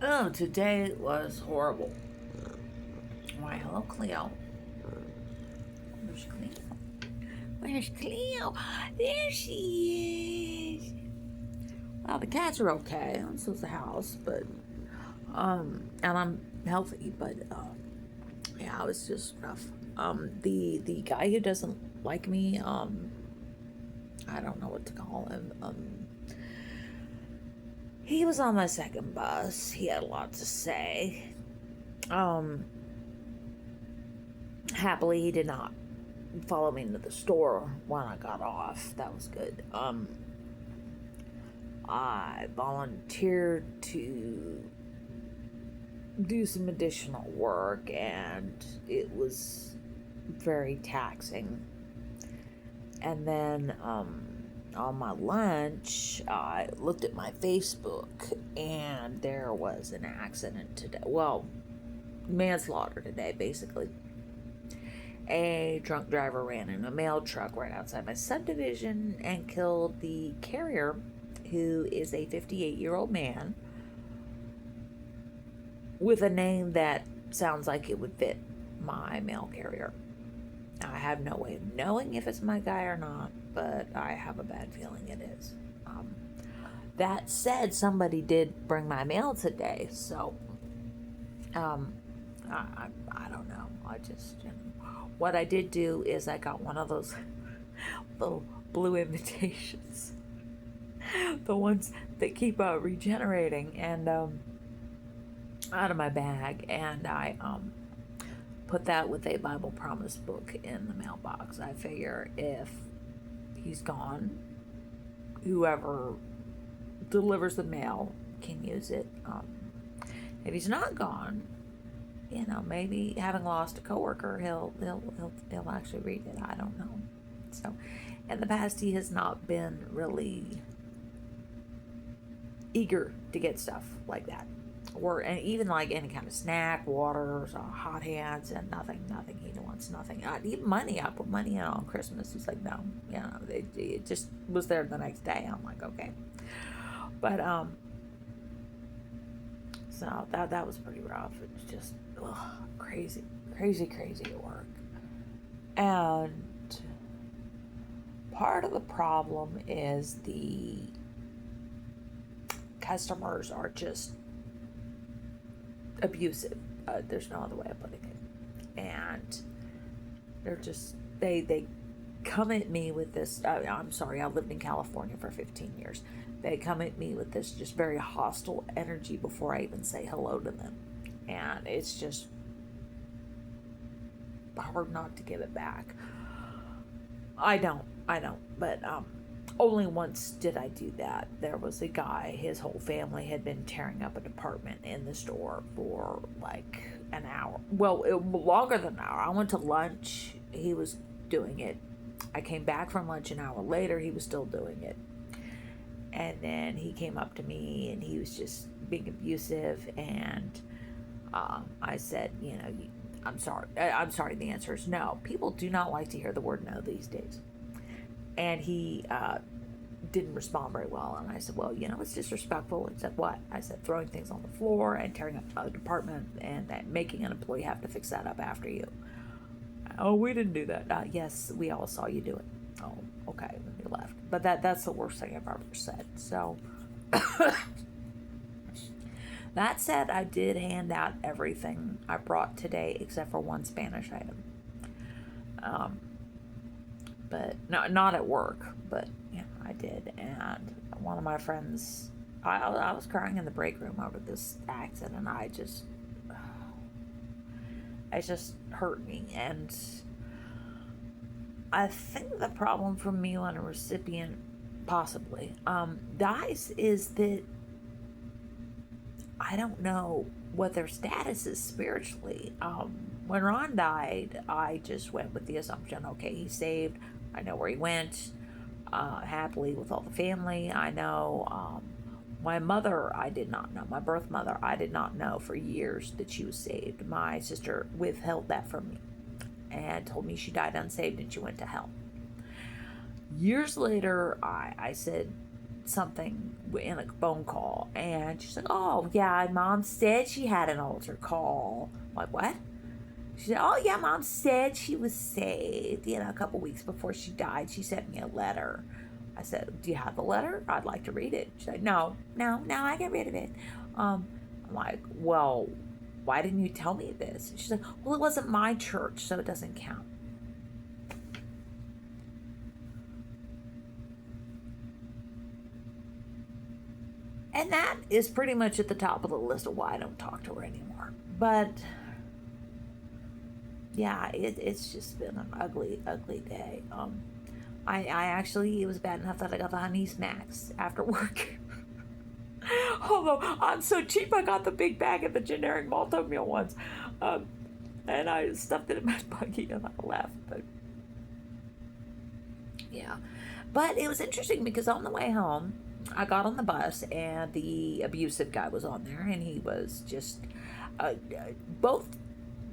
Oh, today was horrible. Why, hello, Cleo. Where's Cleo? Where's Cleo? There she is. Well, the cats are okay. So is the house, but and I'm healthy, but yeah, it was just rough. The guy who doesn't like me, I don't know what to call him. He was on my second bus. He had a lot to say. Um, Happily, he did not follow me into the store when I got off. That was good. I volunteered to do some additional work, and it was very taxing. And then on my lunch, I looked at my Facebook, and there was an accident today. Well, manslaughter today, basically. A drunk driver ran in a mail truck right outside my subdivision and killed the carrier, who is a 58-year-old man with a name that sounds like it would fit my mail carrier. Now, I have no way of knowing if it's my guy or not, but I have a bad feeling it is. That said, somebody did bring my mail today, so um, I don't know. I just, what I did do is I got one of those little blue invitations, the ones that keep regenerating, and out of my bag, and I put that with a Bible promise book in the mailbox. I figure if he's gone, whoever delivers the mail can use it. If he's not gone, maybe having lost a coworker, he'll actually read it. I don't know. So, in the past, he has not been really eager to get stuff like that, and even like any kind of snack, water, hot hands, and nothing. He wants nothing. Even money. I put money in on Christmas. He's like, no, it just was there the next day. I'm like, okay, but so that was pretty rough. It's just crazy at work, and part of the problem is the customers are just abusive. There's no other way of putting it, and they're just they come at me with this. I'm sorry, I lived in California for 15 years. They come at me with this just very hostile energy before I even say hello to them, and it's just hard not to give it back. I don't, but only once did I do that. There was a guy, his whole family had been tearing up a department in the store for like an hour. Well, longer than an hour. I went to lunch, he was doing it. I came back from lunch an hour later, he was still doing it. And then he came up to me and he was just being abusive. And I said, I'm sorry. The answer is no. People do not like to hear the word no these days. And he didn't respond very well. And I said, well, it's disrespectful. He said, what? I said, throwing things on the floor and tearing up a department and making an employee have to fix that up after you. Oh, we didn't do that. Yes, we all saw you do it. Oh, okay. And he left. But that's the worst thing I've ever said. So, that said, I did hand out everything I brought today except for one Spanish item. But no, not at work, but yeah, I did. And one of my friends, I was crying in the break room over this accident, and it just hurt me. And I think the problem for me when a recipient possibly dies is that I don't know what their status is spiritually. When Ron died, I just went with the assumption, okay, he's saved. I know where he went, happily with all the family. I know my mother, I did not know. My birth mother, I did not know for years that she was saved. My sister withheld that from me and told me she died unsaved and she went to hell. Years later, I said, something in a phone call, and she's like, "Oh yeah, mom said she had an altar call." I'm like, what? She said, "Oh yeah, mom said she was saved. A couple weeks before she died, she sent me a letter." I said, "Do you have the letter? I'd like to read it." She's like, "No, no, no, I get rid of it." I'm like, "Well, why didn't you tell me this?" She's like, "Well, it wasn't my church, so it doesn't count." And that is pretty much at the top of the list of why I don't talk to her anymore. But yeah, it's just been an ugly, ugly day. I actually, it was bad enough that I got the honey smacks after work. Although I'm so cheap, I got the big bag of the generic malto meal ones. Um, and I stuffed it in my buggy and I left. But yeah. But it was interesting because on the way home, I got on the bus and the abusive guy was on there, and he was just both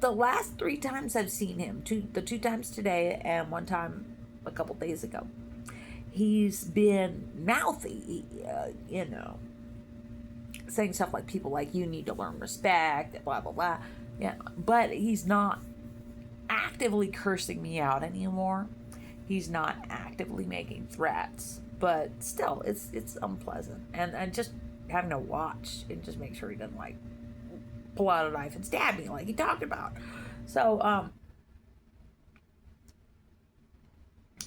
the last three times I've seen him, the two times today and one time a couple days ago, he's been mouthy, saying stuff like people like you need to learn respect, blah blah blah. Yeah, but he's not actively cursing me out anymore. He's not actively making threats, but still, it's unpleasant, and just having to watch and just make sure he doesn't like pull out a knife and stab me like he talked about. So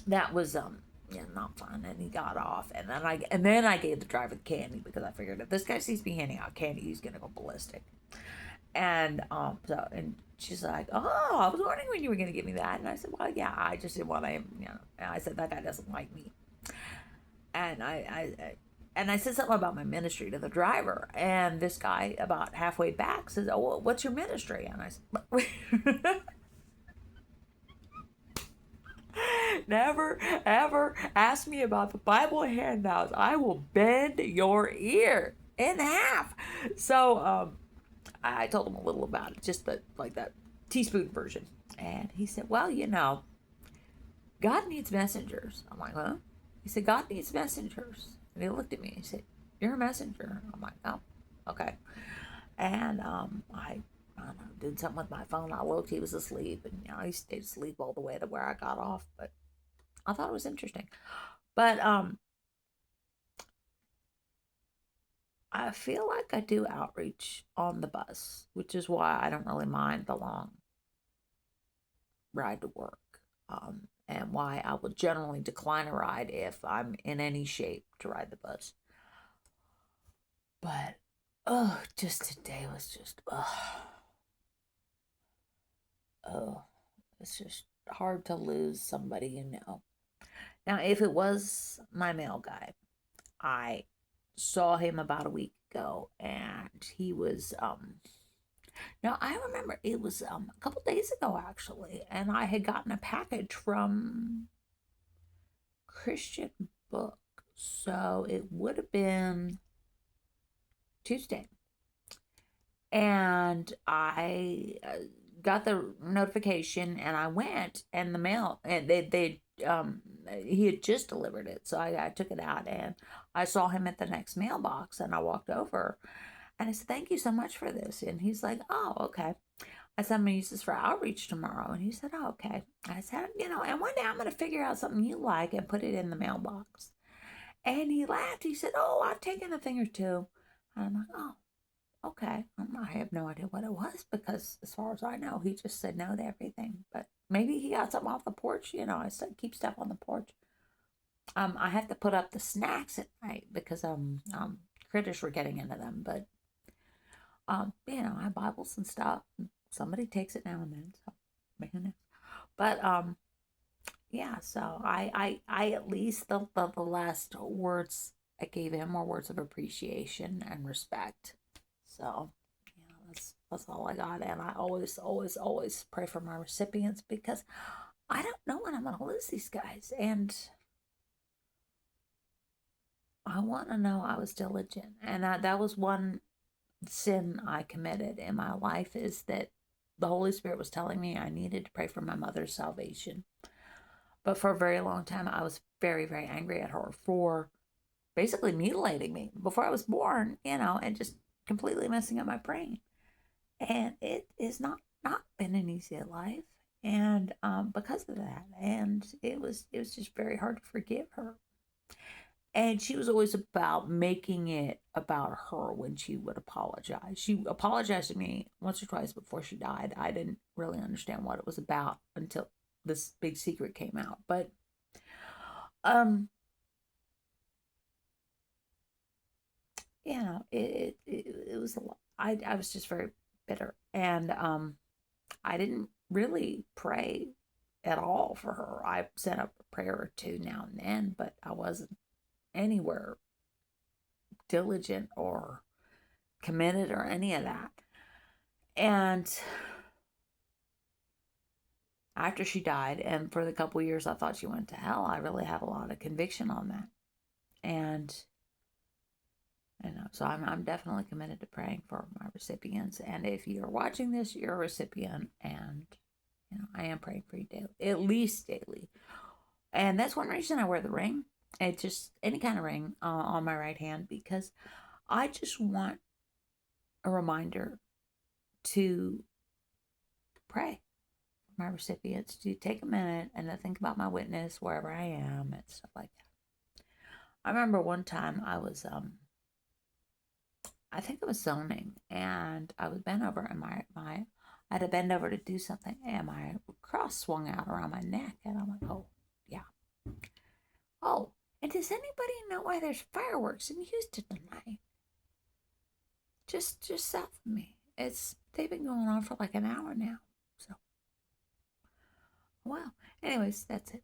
that was yeah, not fun. And he got off, and then I gave the driver the candy because I figured if this guy sees me handing out candy, he's gonna go ballistic. And and she's like, "Oh, I was wondering when you were gonna give me that." And I said, "Well, yeah, I just didn't want to, And I said that guy doesn't like me. And I said something about my ministry to the driver, and this guy about halfway back says, "Oh, well, what's your ministry?" And I said, "Never ever ask me about the Bible handouts. I will bend your ear in half." So I told him a little about it, just like that teaspoon version. And he said, "Well, God needs messengers." I'm like, "Huh?" He said, "God needs messengers." And he looked at me and he said, "You're a messenger." I'm like, "Oh, okay." And I don't know, did something with my phone. I looked, he was asleep, and he stayed asleep all the way to where I got off. But I thought it was interesting. But I feel like I do outreach on the bus, which is why I don't really mind the long ride to work. And why I will generally decline a ride if I'm in any shape to ride the bus. But, oh, just today was just, oh, it's just hard to lose somebody you know. Now, if it was my mail guy, I saw him about a week ago, and he was, now I remember it was a couple days ago actually, and I had gotten a package from Christian Book, so it would have been Tuesday. And I got the notification, and I went, and the mail, and he had just delivered it, so I took it out, and I saw him at the next mailbox, and I walked over, and I said, "Thank you so much for this." And he's like, "Oh, okay." I said, "I'm gonna use this for outreach tomorrow." And he said, "Oh, okay." I said, "And one day I'm gonna figure out something you like and put it in the mailbox." And he laughed. He said, "Oh, I've taken a thing or two." And I'm like, "Oh, okay." I have no idea what it was because, as far as I know, he just said no to everything. But maybe he got something off the porch. I said keep stuff on the porch. I have to put up the snacks at night because critters were getting into them. But I have Bibles and stuff. Somebody takes it now and then, so man. But yeah. So I at least the last words I gave him were words of appreciation and respect. So, that's all I got. And I always, always, always pray for my recipients because I don't know when I'm going to lose these guys. And I want to know I was diligent. And that was one sin I committed in my life, is that the Holy Spirit was telling me I needed to pray for my mother's salvation. But for a very long time, I was very, very angry at her for basically mutilating me before I was born, and just completely messing up my brain. And it is not been an easy life, and because of that, and it was just very hard to forgive her. And she was always about making it about her when she would apologize. She apologized to me once or twice before she died. I didn't really understand what it was about until this big secret came out. But um, it was a lot. I was just very bitter, and I didn't really pray at all for her. I sent up a prayer or two now and then, but I wasn't anywhere diligent or committed or any of that. And after she died, and for the couple years I thought she went to hell, I really had a lot of conviction on that. And so I'm definitely committed to praying for my recipients. And if you're watching this, you're a recipient, and I am praying for you daily, at least daily. And that's one reason I wear the ring. It's just any kind of ring on my right hand, because I just want a reminder to pray for my recipients, to take a minute and to think about my witness wherever I am and stuff like that. I remember one time I think it was zoning, and I was bent over, and I had to bend over to do something, and my cross swung out around my neck, and I'm like, oh yeah. Oh, and does anybody know why there's fireworks in Houston tonight? Just south of me. They've been going on for like an hour now. So, well, anyways, that's it.